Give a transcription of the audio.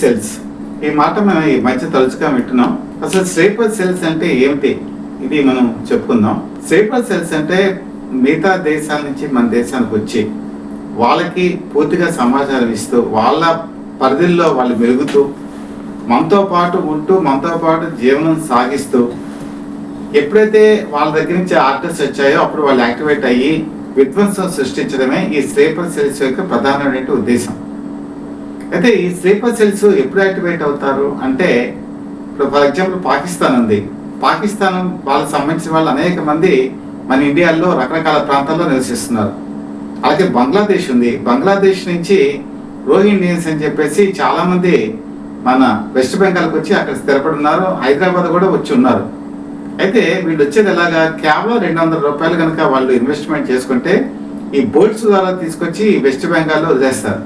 Cells ఈ మాట మనం ఈ మధ్య తరచుగా వింటున్నాం. అసలు స్లీపర్ సెల్స్ అంటే ఏమిటి, ఇది మనం చెప్పుకుందాం. స్లీపర్ సెల్స్ అంటే మిగతా దేశాల నుంచి మన దేశానికి వచ్చి వాళ్ళకి పూర్తిగా సమాచారం ఇస్తూ వాళ్ళ పరిధిల్లో వాళ్ళు మెరుగుతూ మనతో పాటు ఉంటూ మనతో పాటు జీవనం సాగిస్తూ ఎప్పుడైతే వాళ్ళ దగ్గర నుంచి ఆర్డర్స్ వచ్చాయో అప్పుడు వాళ్ళు యాక్టివేట్ అయ్యి విధ్వంసం సృష్టించడమే ఈ స్లీపర్ సెల్స్ యొక్క ప్రధానమైన ఉద్దేశం. అయితే ఈ స్లీపర్ సెల్స్ ఎప్పుడు యాక్టివేట్ అవుతారు అంటే, ఇప్పుడు ఫర్ ఎగ్జాంపుల్ పాకిస్తాన్ ఉంది. పాకిస్తాన్ వాళ్ళకి సంబంధించిన వాళ్ళు అనేక మంది మన ఇండియాలో రకరకాల ప్రాంతాల్లో నివసిస్తున్నారు. అలాగే బంగ్లాదేశ్ ఉంది. బంగ్లాదేశ్ నుంచి రోహింగ్యన్స్ అని చెప్పేసి చాలా మంది మన వెస్ట్ బెంగాల్కి వచ్చి అక్కడ స్థిరపడి ఉన్నారు. హైదరాబాద్ కూడా వచ్చి ఉన్నారు. అయితే వీళ్ళు వచ్చేది ఎలాగా, కేవలం 200 రూపాయలు కనుక వాళ్ళు ఇన్వెస్ట్మెంట్ చేసుకుంటే ఈ బోట్స్ ద్వారా తీసుకొచ్చి వెస్ట్ బెంగాల్లో వదిలేస్తారు.